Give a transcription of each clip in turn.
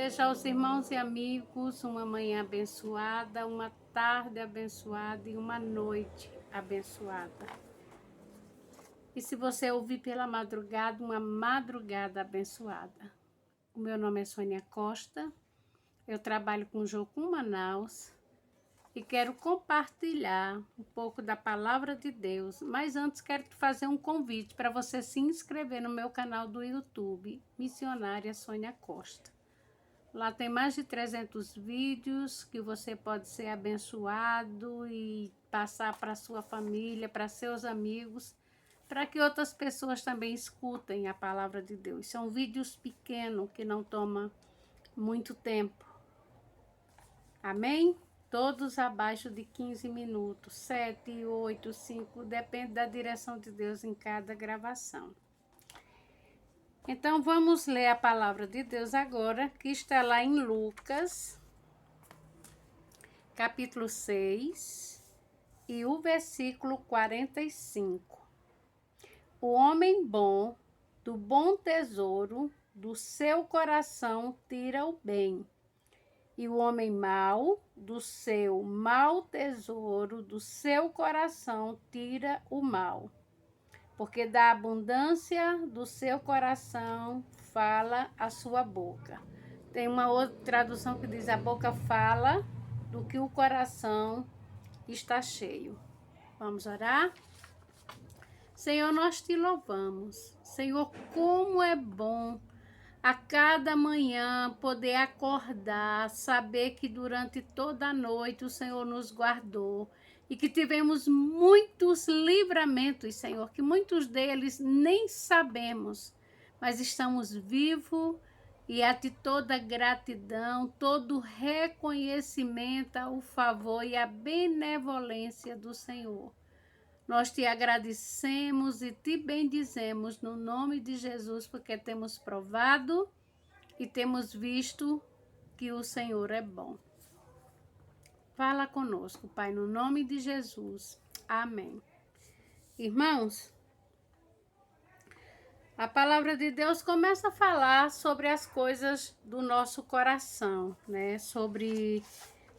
desejo aos irmãos e amigos uma manhã abençoada, uma tarde abençoada e uma noite abençoada. E se você ouvir pela madrugada, uma madrugada abençoada. O meu nome é Sônia Costa, eu trabalho com Jocum Manaus e quero compartilhar um pouco da palavra de Deus. Mas antes quero te fazer um convite para você se inscrever no meu canal do YouTube, Missionária Sônia Costa. Lá tem mais de 300 vídeos que você pode ser abençoado e passar para sua família, para seus amigos, para que outras pessoas também escutem a palavra de Deus. São vídeos pequenos que não tomam muito tempo. Amém? Todos abaixo de 15 minutos, 7, 8, 5, depende da direção de Deus em cada gravação. Então, vamos ler a palavra de Deus agora, que está lá em Lucas, capítulo 6, e o versículo 45. O homem bom, do bom tesouro, do seu coração tira o bem, e o homem mau, do seu mau tesouro, do seu coração tira o mal. Porque da abundância do seu coração fala a sua boca. Tem uma outra tradução que diz: a boca fala do que o coração está cheio. Vamos orar? Senhor, nós te louvamos. Senhor, como é bom a cada manhã poder acordar, saber que durante toda a noite o Senhor nos guardou e que tivemos muitos livramentos, Senhor, que muitos deles nem sabemos, mas estamos vivos e a Ti toda gratidão, todo reconhecimento ao favor e à benevolência do Senhor. Nós te agradecemos e te bendizemos no nome de Jesus, porque temos provado e temos visto que o Senhor é bom. Fala conosco, Pai, no nome de Jesus. Amém. Irmãos, a palavra de Deus começa a falar sobre as coisas do nosso coração, né? Sobre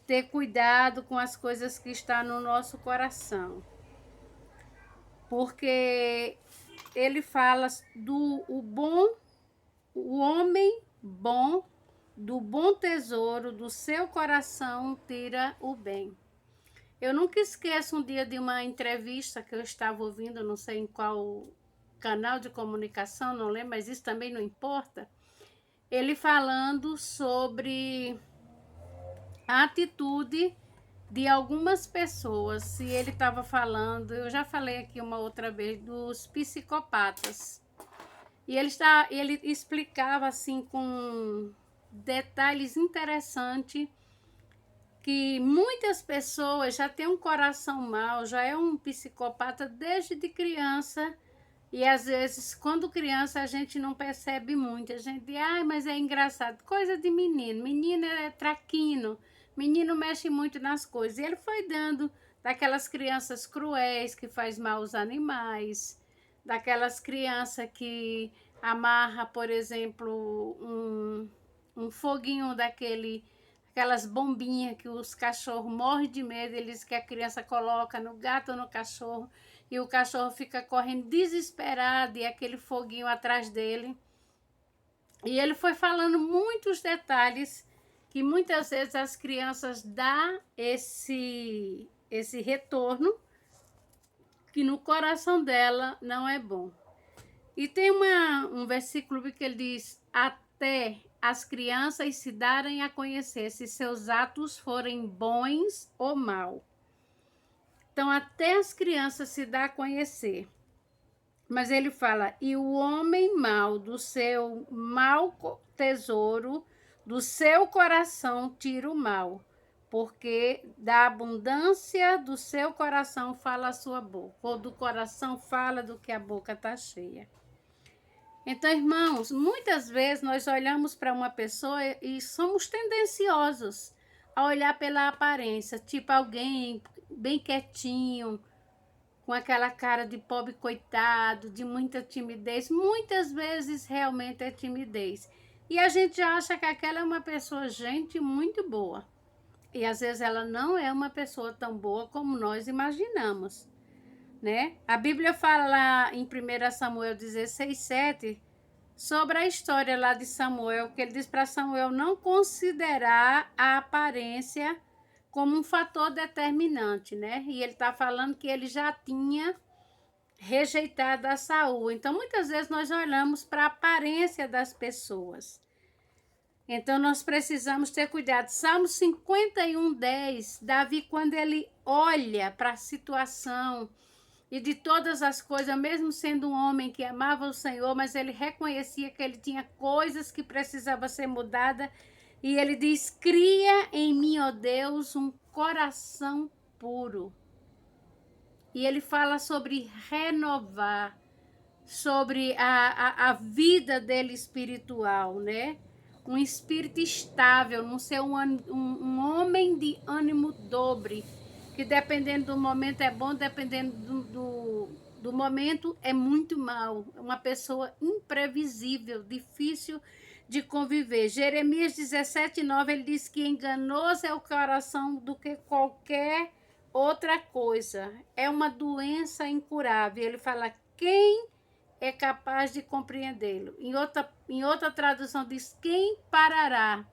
ter cuidado com as coisas que estão no nosso coração. Porque ele fala o homem bom, do bom tesouro do seu coração tira o bem. Eu nunca esqueço um dia de uma entrevista que eu estava ouvindo, não sei em qual canal de comunicação, não lembro, mas isso também não importa. Ele falando sobre a atitude de algumas pessoas. Se ele estava falando, eu já falei aqui uma outra vez, dos psicopatas. E ele explicava assim com detalhes interessantes que muitas pessoas já têm um coração mau, já é um psicopata desde de criança. E às vezes, quando criança, a gente não percebe muito. A gente diz, mas é engraçado. Coisa de menino. Menino é traquino. Menino mexe muito nas coisas. E ele foi dando daquelas crianças cruéis que faz mal aos animais, daquelas crianças que amarra, por exemplo, um foguinho aquelas bombinhas que os cachorros morrem de medo, eles que a criança coloca no gato ou no cachorro, e o cachorro fica correndo desesperado e aquele foguinho atrás dele. E ele foi falando muitos detalhes que muitas vezes as crianças dão esse retorno que no coração dela não é bom. E tem um versículo que ele diz: até as crianças se darem a conhecer se seus atos forem bons ou maus. Então, até as crianças se dão a conhecer. Mas ele fala, e o homem mau do seu mau tesouro, do seu coração tira o mal, porque da abundância do seu coração fala a sua boca, ou do coração fala do que a boca está cheia. Então, irmãos, muitas vezes nós olhamos para uma pessoa e somos tendenciosos a olhar pela aparência, tipo alguém bem quietinho, com aquela cara de pobre coitado, de muita timidez. Muitas vezes realmente é timidez. E a gente acha que aquela é uma pessoa, gente, muito boa. E às vezes ela não é uma pessoa tão boa como nós imaginamos, né? A Bíblia fala lá em 1 Samuel 16:7 sobre a história lá de Samuel, que ele diz para Samuel não considerar a aparência como um fator determinante, né? E ele está falando que ele já tinha rejeitado a Saul. Então, muitas vezes nós olhamos para a aparência das pessoas. Então, nós precisamos ter cuidado. Salmo 51:10, Davi, quando ele olha para a situação e de todas as coisas, mesmo sendo um homem que amava o Senhor, mas ele reconhecia que ele tinha coisas que precisavam ser mudadas, e ele diz: cria em mim, ó Deus, um coração puro. E ele fala sobre renovar, sobre a vida dele espiritual, né? Um espírito estável, não ser um homem de ânimo dobre, que dependendo do momento é bom, dependendo do momento é muito mal. Uma pessoa imprevisível, difícil de conviver. Jeremias 17:9, ele diz que enganoso é o coração do que qualquer outra coisa. É uma doença incurável. Ele fala, quem é capaz de compreendê-lo? Em outra tradução diz, quem parará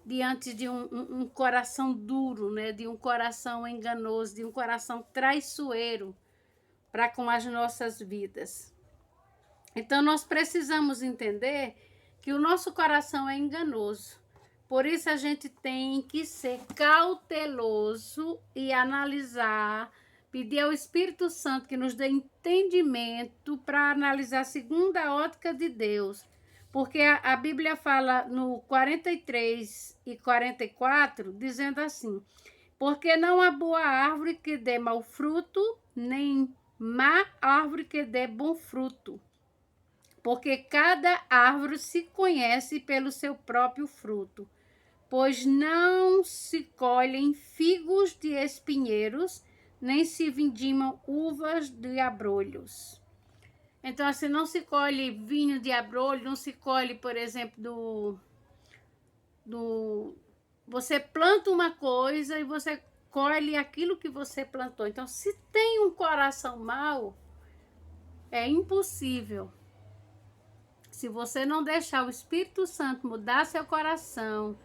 diante de um coração duro, né? De um coração enganoso, de um coração traiçoeiro para com as nossas vidas. Então, nós precisamos entender que o nosso coração é enganoso. Por isso, a gente tem que ser cauteloso e analisar, pedir ao Espírito Santo que nos dê entendimento para analisar segundo a ótica de Deus. Porque a Bíblia fala no 43 e 44, dizendo assim, porque não há boa árvore que dê mau fruto, nem má árvore que dê bom fruto. Porque cada árvore se conhece pelo seu próprio fruto. Pois não se colhem figos de espinheiros, nem se vindimam uvas de abrolhos. Então, assim, não se colhe vinho de abrolho, não se colhe, por exemplo, você planta uma coisa e você colhe aquilo que você plantou. Então, se tem um coração mau, é impossível. Se você não deixar o Espírito Santo mudar seu coração,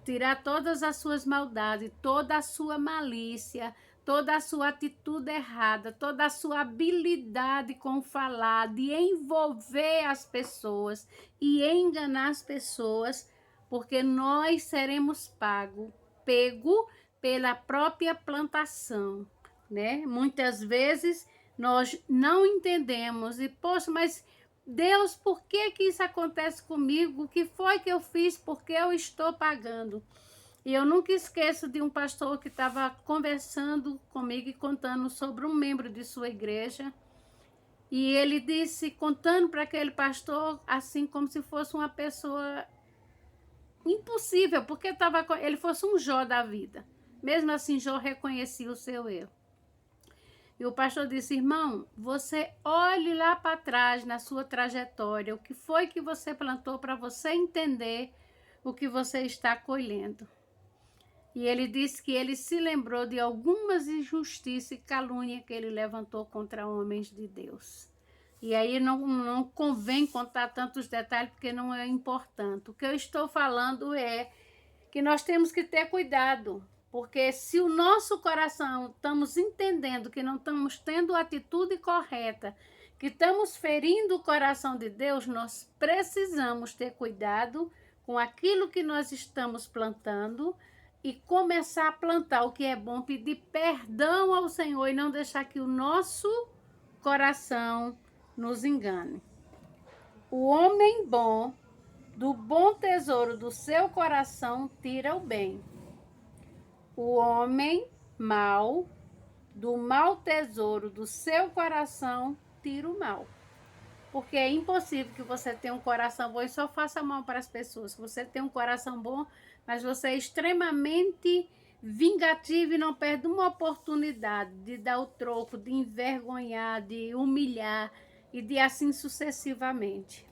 tirar todas as suas maldades, toda a sua malícia, toda a sua atitude errada, toda a sua habilidade com falar, de envolver as pessoas e enganar as pessoas, porque nós seremos pego pela própria plantação, né? Muitas vezes nós não entendemos e, poxa, mas Deus, por que que isso acontece comigo? O que foi que eu fiz? Porque eu estou pagando. E eu nunca esqueço de um pastor que estava conversando comigo e contando sobre um membro de sua igreja. E ele disse, contando para aquele pastor, assim como se fosse uma pessoa impossível, porque ele fosse um Jó da vida. Mesmo assim, Jó reconhecia o seu erro. E o pastor disse, irmão, você olhe lá para trás na sua trajetória, o que foi que você plantou para você entender o que você está colhendo. E ele disse que ele se lembrou de algumas injustiças e calúnia que ele levantou contra homens de Deus. E aí não convém contar tantos detalhes, porque não é importante. O que eu estou falando é que nós temos que ter cuidado, porque se o nosso coração estamos entendendo que não estamos tendo a atitude correta, que estamos ferindo o coração de Deus, nós precisamos ter cuidado com aquilo que nós estamos plantando e começar a plantar o que é bom, pedir perdão ao Senhor e não deixar que o nosso coração nos engane. O homem bom, do bom tesouro do seu coração, tira o bem. O homem mau, do mau tesouro do seu coração, tira o mal. Porque é impossível que você tenha um coração bom e só faça mal para as pessoas. Você tem um coração bom, mas você é extremamente vingativo e não perde uma oportunidade de dar o troco, de envergonhar, de humilhar e de assim sucessivamente.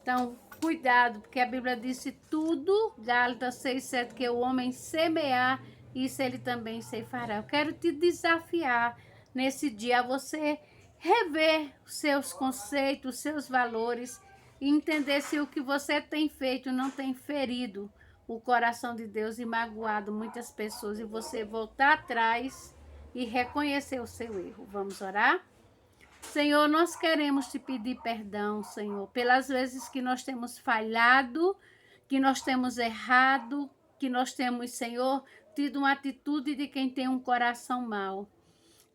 Então, cuidado, porque a Bíblia disse tudo, Gálatas 6:7, que o homem semear, isso ele também ceifará. Eu quero te desafiar nesse dia a você rever os seus conceitos, os seus valores e entender se o que você tem feito não tem ferido o coração de Deus e magoado muitas pessoas, e você voltar atrás e reconhecer o seu erro. Vamos orar? Senhor, nós queremos te pedir perdão, Senhor, pelas vezes que nós temos falhado, que nós temos errado, que nós temos, Senhor, tido uma atitude de quem tem um coração mau.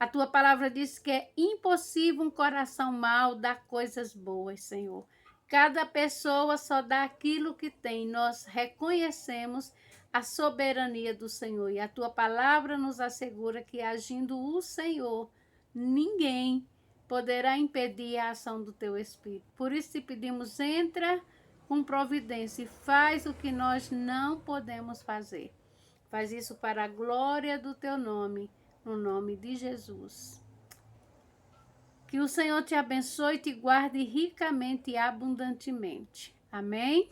A tua palavra diz que é impossível um coração mau dar coisas boas, Senhor. Cada pessoa só dá aquilo que tem. Nós reconhecemos a soberania do Senhor. E a tua palavra nos assegura que, agindo o Senhor, ninguém poderá impedir a ação do teu Espírito. Por isso te pedimos, entra com providência e faz o que nós não podemos fazer. Faz isso para a glória do teu nome, no nome de Jesus. Que o Senhor te abençoe e te guarde ricamente e abundantemente. Amém?